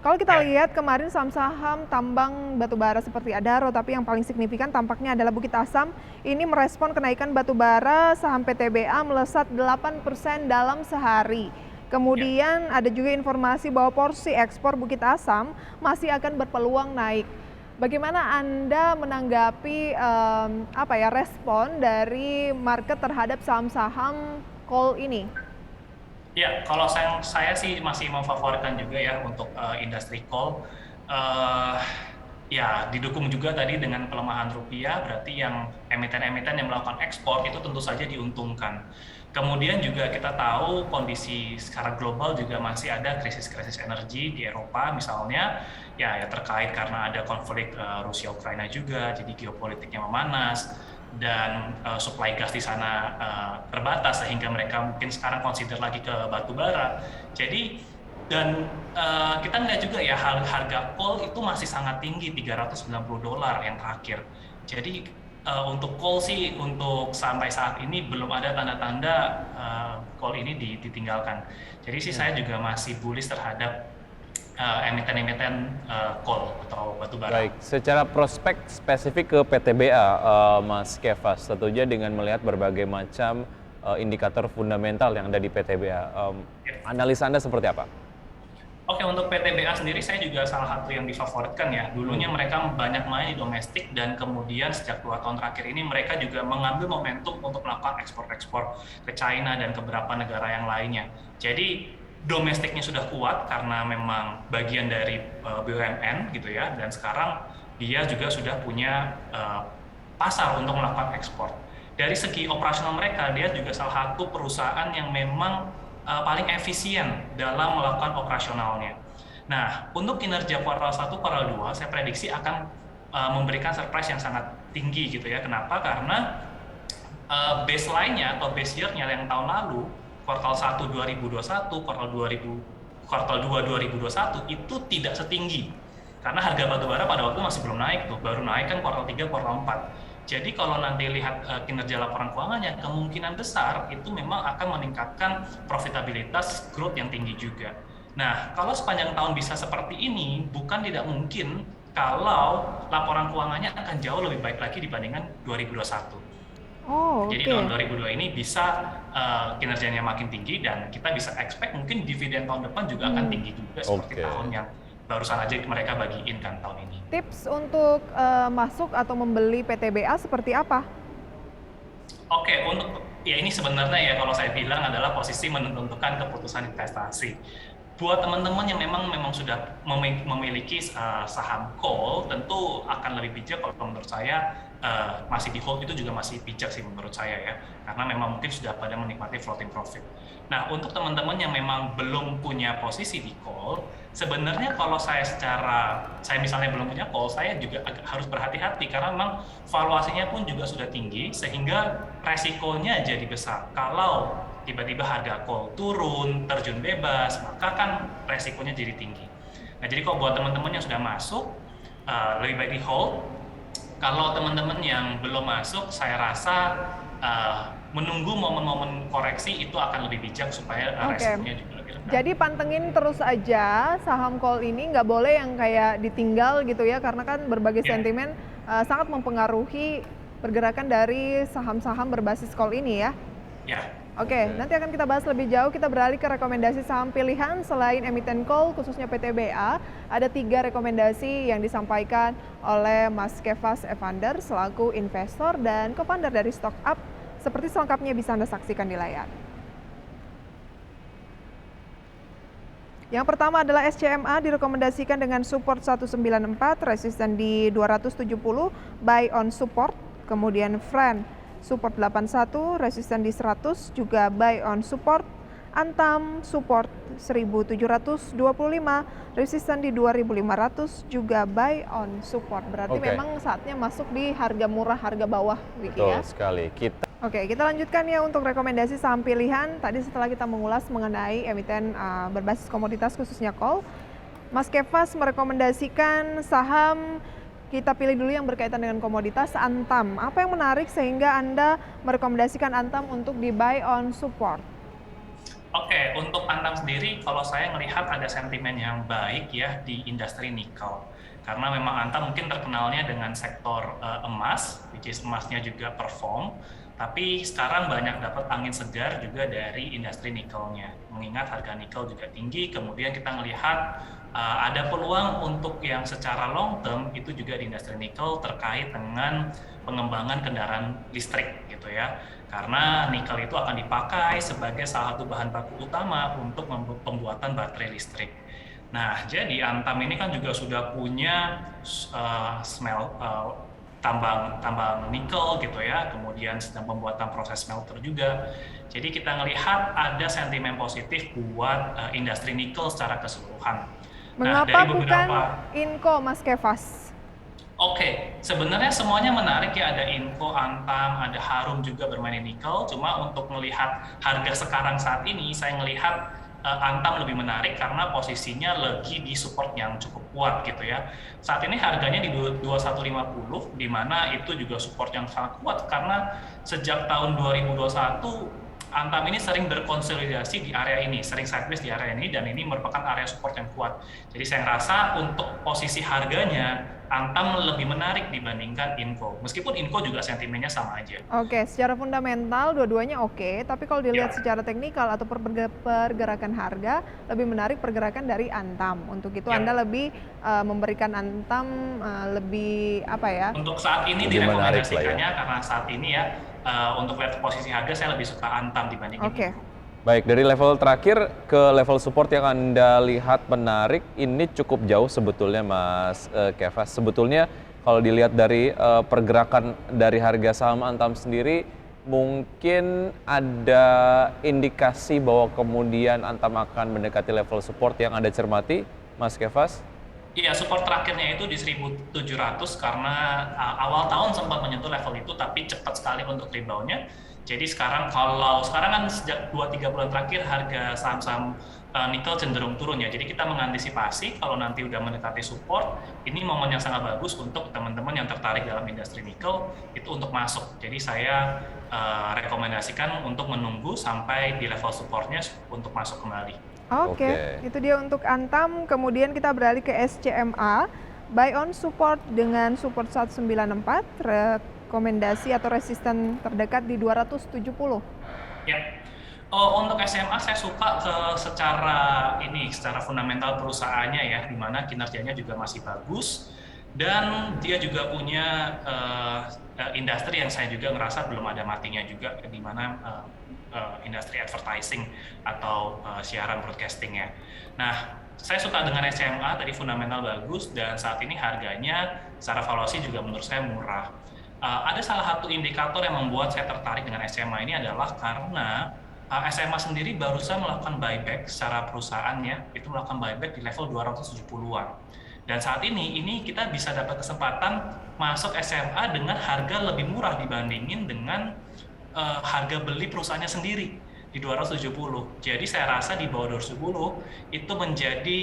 Kalau kita Ya, lihat kemarin saham-saham tambang batubara seperti Adaro, tapi yang paling signifikan tampaknya adalah Bukit Asam. Ini merespon kenaikan batubara, saham PTBA melesat 8% dalam sehari. ya. Kemudian ada juga informasi bahwa porsi ekspor Bukit Asam masih akan berpeluang naik. Bagaimana Anda menanggapi respon dari market terhadap saham-saham coal ini? Ya, kalau saya sih masih memfavoritkan juga ya untuk industri coal. Eh, ya, didukung juga tadi dengan pelemahan rupiah, berarti yang emiten-emiten yang melakukan ekspor itu tentu saja diuntungkan. Kemudian juga kita tahu kondisi secara global juga masih ada krisis-krisis energi di Eropa misalnya, ya terkait karena ada konflik Rusia-Ukraina juga, jadi geopolitiknya memanas dan supply gas di sana terbatas sehingga mereka mungkin sekarang consider lagi ke batu bara. Jadi dan kita melihat juga ya harga coal itu masih sangat tinggi, $390 yang terakhir. Jadi untuk coal sih untuk sampai saat ini belum ada tanda-tanda coal ini ditinggalkan. Jadi sih saya juga masih bullish terhadap emiten-emiten coal atau batu bara. Baik, secara prospek spesifik ke PTBA, Mas Kefas, tentunya dengan melihat berbagai macam indikator fundamental yang ada di PTBA, analisa Anda seperti apa? Oke, untuk PTBA sendiri saya juga salah satu yang difavoritkan ya. Dulunya mereka banyak main di domestik dan kemudian sejak 2 tahun terakhir ini mereka juga mengambil momentum untuk melakukan ekspor-ekspor ke China dan ke beberapa negara yang lainnya. Jadi domestiknya sudah kuat karena memang bagian dari BUMN gitu ya, dan sekarang dia juga sudah punya pasar untuk melakukan ekspor. Dari segi operasional mereka, dia juga salah satu perusahaan yang memang paling efisien dalam melakukan operasionalnya. Nah, untuk kinerja kuartal 1, kuartal 2, saya prediksi akan memberikan surprise yang sangat tinggi gitu ya. Kenapa? Karena baseline-nya atau base year-nya yang tahun lalu, kuartal 1 2021, kuartal 2 2021 itu tidak setinggi. Karena harga batubara pada waktu masih belum naik tuh, baru naik kan kuartal 3, kuartal 4. Jadi kalau nanti lihat kinerja laporan keuangannya, kemungkinan besar itu memang akan meningkatkan profitabilitas growth yang tinggi juga. Nah, kalau sepanjang tahun bisa seperti ini, bukan tidak mungkin kalau laporan keuangannya akan jauh lebih baik lagi dibandingkan 2021. Oh, Jadi oke. tahun 2002 ini bisa kinerjanya makin tinggi dan kita bisa expect mungkin dividen tahun depan juga akan tinggi juga seperti Oke. tahun yang barusan aja mereka bagiin kan tahun ini. Tips untuk masuk atau membeli PTBA seperti apa? Oke, untuk ya ini sebenarnya ya kalau saya bilang adalah posisi menentukan keputusan investasi. Buat teman-teman yang memang sudah memiliki saham coal, tentu akan lebih bijak kalau menurut saya masih di hold itu juga masih bijak sih menurut saya ya, karena memang mungkin sudah pada menikmati floating profit. Nah, untuk teman-teman yang memang belum punya posisi di coal, sebenarnya kalau saya misalnya belum punya call, saya juga harus berhati-hati karena memang valuasinya pun juga sudah tinggi sehingga resikonya jadi besar. Kalau tiba-tiba harga call turun, terjun bebas, maka kan resikonya jadi tinggi. Nah, jadi kalau buat teman-teman yang sudah masuk, lebih baik di hold. Kalau teman-teman yang belum masuk, saya rasa menunggu momen-momen koreksi itu akan lebih bijak supaya Oke. resikonya juga lebih rendah. Jadi pantengin terus aja saham coal ini, nggak boleh yang kayak ditinggal gitu ya, karena kan berbagai Ya, sentimen sangat mempengaruhi pergerakan dari saham-saham berbasis coal ini ya. ya. Oke, nanti akan kita bahas lebih jauh. Kita beralih ke rekomendasi saham pilihan selain emiten coal, khususnya PTBA. Ada 3 rekomendasi yang disampaikan oleh Mas Kefas Evander selaku investor dan co-founder dari StockUp. Seperti selengkapnya bisa Anda saksikan di layar. Yang pertama adalah SCMA direkomendasikan dengan support 194, resisten di 270, buy on support. Kemudian Friend support 81, resisten di 100, juga buy on support. Antam support 1725, resisten di 2500, juga buy on support. Berarti Oke. memang saatnya masuk di harga murah, harga bawah, Wiki Betul ya. sekali. Oke, kita lanjutkan ya untuk rekomendasi saham pilihan. Tadi setelah kita mengulas mengenai emiten berbasis komoditas khususnya coal, Mas Kefas merekomendasikan saham, kita pilih dulu yang berkaitan dengan komoditas, Antam. Apa yang menarik sehingga Anda merekomendasikan Antam untuk di buy on support? Oke, untuk Antam sendiri, kalau saya melihat ada sentimen yang baik ya di industri nikel. Karena memang Antam mungkin terkenalnya dengan sektor emas, which is emasnya juga perform, tapi sekarang banyak dapat angin segar juga dari industri nikelnya. Mengingat harga nikel juga tinggi, kemudian kita melihat ada peluang untuk yang secara long term itu juga di industri nikel terkait dengan pengembangan kendaraan listrik gitu ya. Karena nikel itu akan dipakai sebagai salah satu bahan baku utama untuk pembuatan baterai listrik. Nah, jadi Antam ini kan juga sudah punya tambang nikel gitu ya, kemudian sedang pembuatan proses smelter juga. Jadi kita melihat ada sentimen positif buat industri nikel secara keseluruhan. Nah, Mengapa dari bukan beberapa Inco, Mas Kefas? Oke, sebenarnya semuanya menarik ya, ada Inco, Antam, ada Harum juga bermain di nikel. Cuma untuk melihat harga sekarang saat ini, saya melihat Antam lebih menarik karena posisinya lagi di support yang cukup kuat gitu ya. Saat ini harganya di 2150, di mana itu juga support yang sangat kuat karena sejak tahun 2021 Antam ini sering berkonsolidasi di area ini, sering sideways di area ini, dan ini merupakan area support yang kuat. Jadi saya rasa untuk posisi harganya, Antam lebih menarik dibandingkan Inco. Meskipun Inco juga sentimennya sama aja. Oke, secara fundamental dua-duanya oke, tapi kalau dilihat Ya. secara teknikal atau pergerakan harga, lebih menarik pergerakan dari Antam. Untuk itu Ya. Anda lebih memberikan Antam lebih apa ya? Untuk saat ini Lebih menarik lah ya. direkomendasikannya karena saat ini ya, untuk level posisi harga saya lebih suka Antam dibandingin Oke. Inco. Baik, dari level terakhir ke level support yang Anda lihat menarik, ini cukup jauh sebetulnya Mas Kefas. Sebetulnya kalau dilihat dari pergerakan dari harga saham Antam sendiri, mungkin ada indikasi bahwa kemudian Antam akan mendekati level support yang Anda cermati, Mas Kefas? Iya, support terakhirnya itu di 1.700 karena awal tahun sempat menyentuh level itu, tapi cepat sekali untuk rebound-nya. Jadi sekarang kan sejak 2-3 bulan terakhir harga saham-saham nikel cenderung turun ya. Jadi kita mengantisipasi kalau nanti udah mendekati support, ini momen yang sangat bagus untuk teman-teman yang tertarik dalam industri nikel itu untuk masuk. Jadi saya rekomendasikan untuk menunggu sampai di level supportnya untuk masuk kembali. Oke, itu dia untuk Antam. Kemudian kita beralih ke SCMA. Buy on support dengan support 194, rekomendasi atau resisten terdekat di 270. Ya. Untuk SMA saya suka secara fundamental perusahaannya ya, di mana kinerjanya juga masih bagus dan dia juga punya industri yang saya juga ngerasa belum ada matinya juga, di mana industri advertising atau siaran broadcasting ya. Nah, saya suka dengan SMA, tadi fundamental bagus dan saat ini harganya secara valuasi juga menurut saya murah. Ada salah satu indikator yang membuat saya tertarik dengan SMA ini adalah karena SMA sendiri barusan melakukan buyback secara perusahaannya, itu melakukan buyback di level 270-an. Dan saat ini kita bisa dapat kesempatan masuk SMA dengan harga lebih murah dibandingin dengan harga beli perusahaannya sendiri di 270. Jadi saya rasa di bawah 270 itu menjadi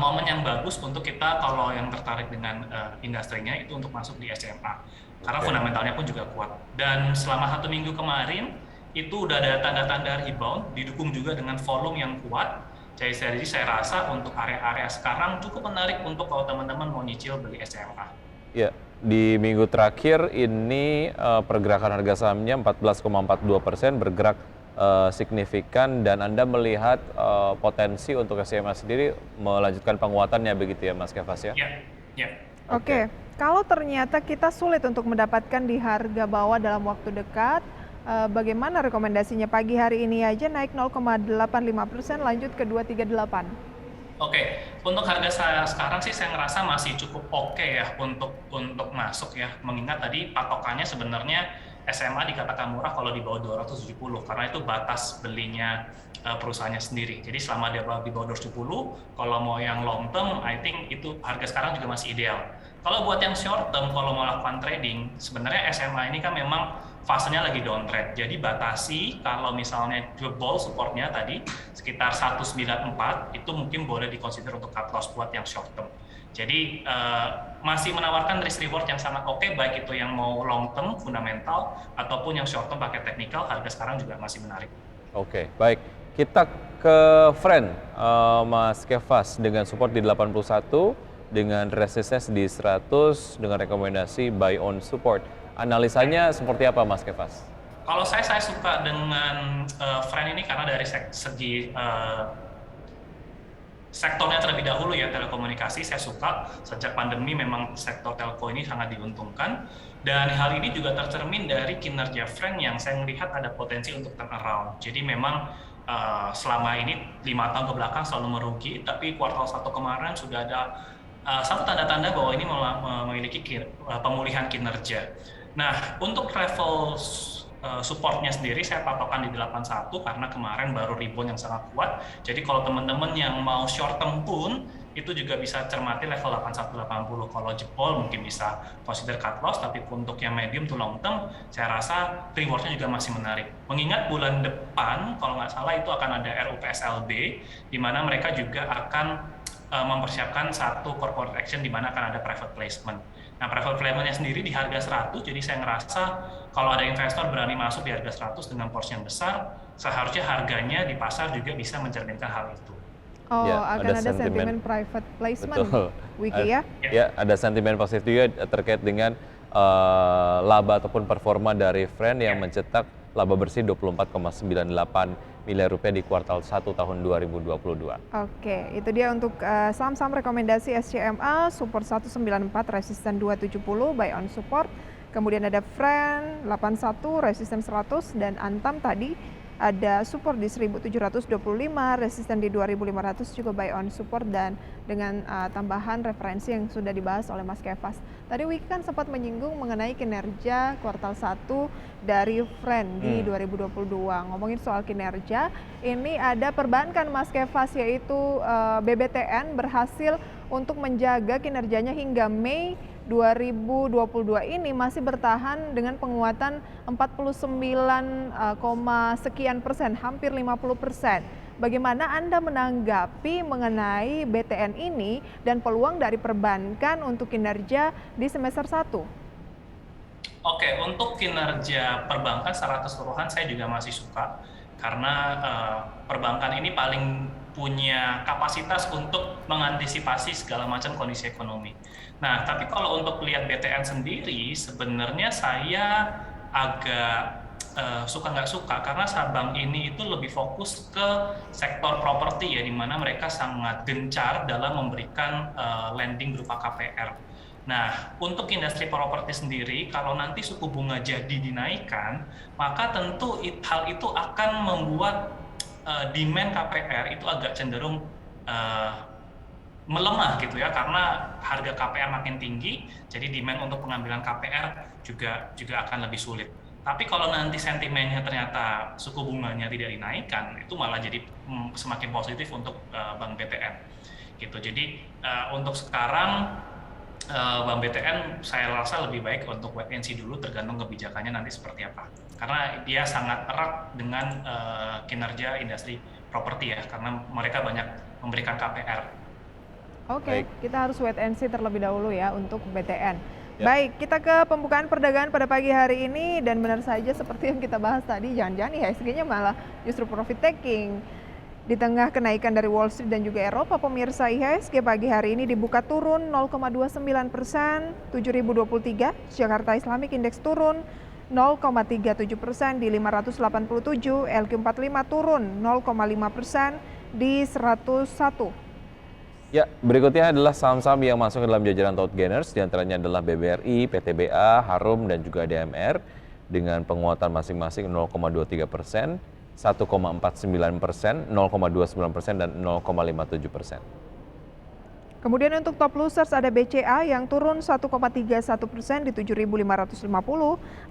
momen yang bagus untuk kita kalau yang tertarik dengan industrinya itu untuk masuk di SMA. Karena fundamentalnya pun juga kuat. Dan selama 1 minggu kemarin itu udah ada tanda-tanda rebound, didukung juga dengan volume yang kuat. Jadi saya rasa untuk area-area sekarang cukup menarik untuk kalau teman-teman mau nyicil beli SMA. Ya, di minggu terakhir ini pergerakan harga sahamnya 14,42% bergerak signifikan dan Anda melihat potensi untuk SMA sendiri melanjutkan penguatannya begitu ya Mas Kefas ya? Ya. Oke, kalau ternyata kita sulit untuk mendapatkan di harga bawah dalam waktu dekat, bagaimana rekomendasinya? Pagi hari ini aja naik 0,85%, lanjut ke 238. Oke, untuk harga saya sekarang sih saya ngerasa masih cukup oke ya untuk masuk ya. Mengingat tadi patokannya sebenarnya SMA dikatakan murah kalau di bawah 270 karena itu batas belinya perusahaannya sendiri. Jadi selama dia di bawah 270, kalau mau yang long term, I think itu harga sekarang juga masih ideal. Kalau buat yang short term, kalau mau lakukan trading, sebenarnya SMA ini kan memang fasenya lagi downtrend. Jadi batasi kalau misalnya jebol supportnya tadi sekitar 194 itu mungkin boleh dikonsider untuk cut loss buat yang short term. Jadi masih menawarkan risk reward yang sangat oke, baik itu yang mau long term fundamental ataupun yang short term pakai technical, harga sekarang juga masih menarik. Oke, baik. kita ke Friend, Mas Kefas, dengan support di 81, dengan resistance di 100, dengan rekomendasi buy on support. Analisanya seperti apa, Mas Kefas? Kalau saya suka dengan Friend ini karena dari segi sektornya terlebih dahulu ya, telekomunikasi saya suka. Sejak pandemi memang sektor telco ini sangat diuntungkan, dan hal ini juga tercermin dari kinerja Friend yang saya melihat ada potensi untuk turnaround. Jadi memang selama ini 5 tahun ke belakang selalu merugi, tapi kuartal 1 kemarin sudah ada satu tanda-tanda bahwa ini memiliki pemulihan kinerja. Nah, untuk level supportnya sendiri saya patokan di 81 karena kemarin baru rebound yang sangat kuat. Jadi kalau teman-teman yang mau short term pun itu juga bisa cermati level 8180. Kalau jebol mungkin bisa consider cut loss, tapi untuk yang medium to long term saya rasa rewardnya juga masih menarik. Mengingat bulan depan kalau nggak salah itu akan ada RUPSLB, di mana mereka juga akan mempersiapkan satu corporate action di mana akan ada private placement. Nah, private placement-nya sendiri di harga 100, jadi saya ngerasa kalau ada investor berani masuk di harga 100 dengan porsi yang besar, seharusnya harganya di pasar juga bisa mencerminkan hal itu. Oh, Ya, akan ada ada sentimen. sentimen private placement, Betul. Wiki ya? Ya, ada sentimen positif juga terkait dengan laba ataupun performa dari Friend yang mencetak laba bersih 24,98 miliar rupiah di kuartal 1 tahun 2022. Oke, itu dia untuk saham-saham rekomendasi SCMA, support 194, resisten 270, buy on support. Kemudian ada Friend 81, resisten 100, dan Antam tadi ada support di 1725, resisten di 2500, juga buy on support, dan dengan tambahan referensi yang sudah dibahas oleh Mas Kefas. Tadi Wiki kan sempat menyinggung mengenai kinerja kuartal 1 dari Friend di 2022. Ngomongin soal kinerja, ini ada perbankan Mas Kefas, yaitu BBTN berhasil untuk menjaga kinerjanya hingga Mei 2022 ini masih bertahan dengan penguatan 49, sekian persen, hampir 50%. Bagaimana Anda menanggapi mengenai BTN ini dan peluang dari perbankan untuk kinerja di semester 1? Oke, untuk kinerja perbankan secara keseluruhan saya juga masih suka karena perbankan ini paling punya kapasitas untuk mengantisipasi segala macam kondisi ekonomi. Nah, tapi kalau untuk lihat BTN sendiri, sebenarnya saya agak suka nggak suka karena Sabang ini itu lebih fokus ke sektor properti ya, di mana mereka sangat gencar dalam memberikan lending berupa KPR. Nah, untuk industri properti sendiri, kalau nanti suku bunga jadi dinaikkan, maka tentu hal itu akan membuat demand KPR itu agak cenderung melemah gitu ya, karena harga KPR makin tinggi, jadi demand untuk pengambilan KPR juga akan lebih sulit. Tapi kalau nanti sentimennya ternyata suku bunganya tidak dinaikkan, itu malah jadi semakin positif untuk Bank BTN gitu. Jadi untuk sekarang Bank BTN saya rasa lebih baik untuk wait and see dulu, tergantung kebijakannya nanti seperti apa. Karena dia sangat erat dengan kinerja industri properti ya, karena mereka banyak memberikan KPR. Oke, kita harus wait and see terlebih dahulu ya untuk BTN. Ya. Baik, kita ke pembukaan perdagangan pada pagi hari ini, dan benar saja seperti yang kita bahas tadi, jangan-jangan IHSG-nya malah justru profit taking. Di tengah kenaikan dari Wall Street dan juga Eropa, pemirsa, IHSG pagi hari ini dibuka turun 0,29%, 7.023. Jakarta Islamic Index turun 0,37% di 587, LQ45 turun 0,5% di 101. Ya, berikutnya adalah saham-saham yang masuk ke dalam jajaran top gainers, diantaranya adalah BBRI, PTBA, Harum, dan juga DMR dengan penguatan masing-masing 0,23%, 1,49%, 0,29%, dan 0,57%. Kemudian untuk top losers ada BCA yang turun 1,31% di 7.550,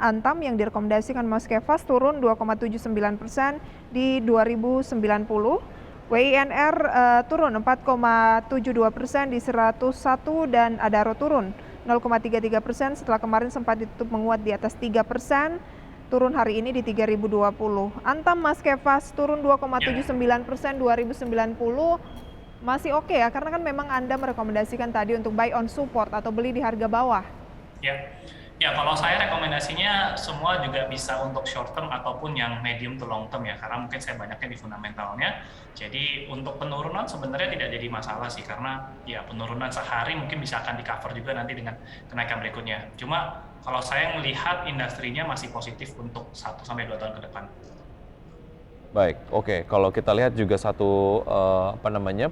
Antam yang direkomendasikan Mas Kefas turun 2,79% di 2.090, WINR turun 4,72% di 101, dan Adaro turun 0,33% setelah kemarin sempat ditutup menguat di atas 3%, turun hari ini di 3.020. Antam Mas Kefas turun 2,79%, 2.090. Masih oke ya, karena kan memang Anda merekomendasikan tadi untuk buy on support atau beli di harga bawah. Ya, Ya, kalau saya rekomendasinya semua juga bisa untuk short term ataupun yang medium to long term ya, karena mungkin saya banyaknya di fundamentalnya. Jadi untuk penurunan sebenarnya tidak jadi masalah sih, karena ya penurunan sehari mungkin bisa akan di cover juga nanti dengan kenaikan berikutnya. Cuma kalau saya melihat industrinya masih positif untuk 1 sampai 2 tahun ke depan. Baik, oke. Kalau kita lihat juga satu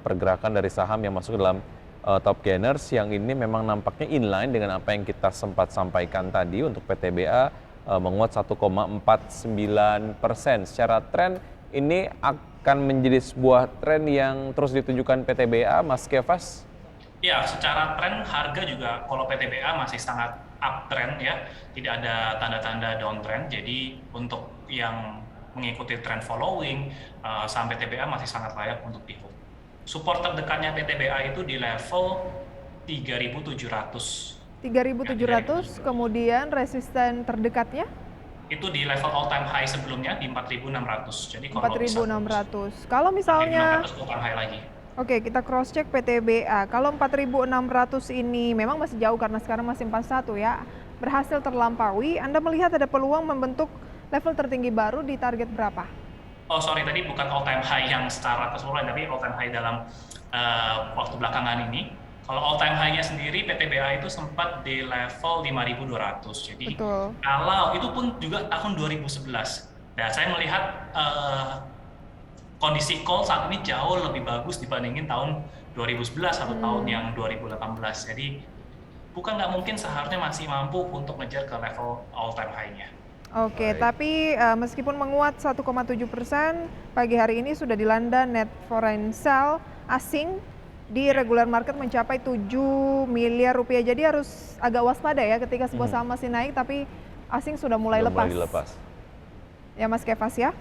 pergerakan dari saham yang masuk ke dalam top gainers yang ini memang nampaknya inline dengan apa yang kita sempat sampaikan tadi untuk PTBA menguat 1,49%. Secara tren ini akan menjadi sebuah tren yang terus ditunjukkan PTBA, Mas Kefas? Ya, secara tren harga juga kalau PTBA masih sangat uptrend ya, tidak ada tanda-tanda downtrend. Jadi untuk yang mengikuti trend following, saham PTBA masih sangat layak untuk di hold. Support terdekatnya PTBA itu di level 3.700. 3.700, kemudian resisten terdekatnya? Itu di level all time high sebelumnya di 4.600. Jadi kalau bisa 4.600. Kalau misalnya 4.600 all time high lagi. Oke, kita cross check PTBA. Kalau 4.600 ini memang masih jauh karena sekarang masih 41 ya. Berhasil terlampaui, Anda melihat ada peluang membentuk level tertinggi baru di target berapa? Oh sorry, tadi bukan all time high yang secara keseluruhan, tapi all time high dalam waktu belakangan ini. Kalau all time high-nya sendiri, PTBA itu sempat di level 5.200. Jadi Betul. kalau itu pun juga tahun 2011. Dan saya melihat kondisi call saat ini jauh lebih bagus dibandingin tahun 2011 atau tahun yang 2018. Jadi bukan nggak mungkin seharusnya masih mampu untuk ngejar ke level all time high-nya. Oke, Baik. tapi meskipun menguat 1,7%, pagi hari ini sudah dilanda net foreign sale asing di regular market mencapai 7 miliar rupiah. Jadi harus agak waspada ya ketika sebuah saham masih naik tapi asing sudah mulai Sudah lepas. mulai dilepas. Ya Mas Kefas ya?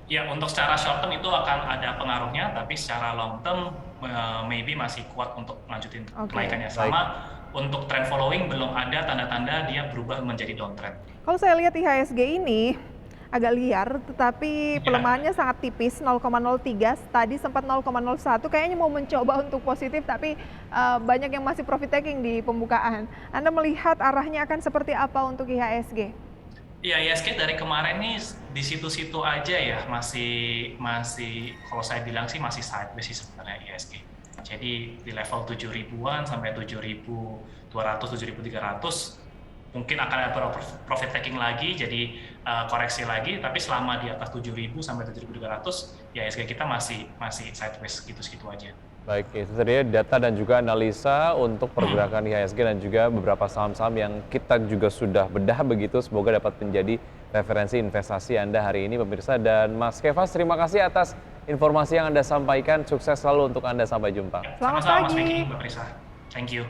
Ya, untuk secara short term itu akan ada pengaruhnya, tapi secara long term maybe masih kuat untuk melanjutin kenaikannya. Sama untuk trend following belum ada tanda-tanda dia berubah menjadi downtrend. Kalau saya lihat IHSG ini agak liar, tetapi pelemahannya sangat tipis, 0,03, tadi sempat 0,01, kayaknya mau mencoba untuk positif, tapi banyak yang masih profit taking di pembukaan. Anda melihat arahnya akan seperti apa untuk IHSG? Iya, IHSG dari kemarin nih di situ-situ aja ya, masih kalau saya bilang sih masih sideways sih sebenarnya IHSG. Jadi di level 7.000-an sampai 7.200, 7.300 mungkin akan ada profit taking lagi, jadi koreksi lagi, tapi selama di atas 7.000 sampai 7.300 ya IHSG kita masih sideways gitu-gitu aja. Baik, itu tadi data dan juga analisa untuk pergerakan IHSG dan juga beberapa saham-saham yang kita juga sudah bedah begitu. Semoga dapat menjadi referensi investasi Anda hari ini pemirsa. Dan Mas Kefas, terima kasih atas informasi yang Anda sampaikan. Sukses selalu untuk Anda, sampai jumpa. Selamat Sama-sama Mas pagi. Vicky, Mbak Prisa. Thank you.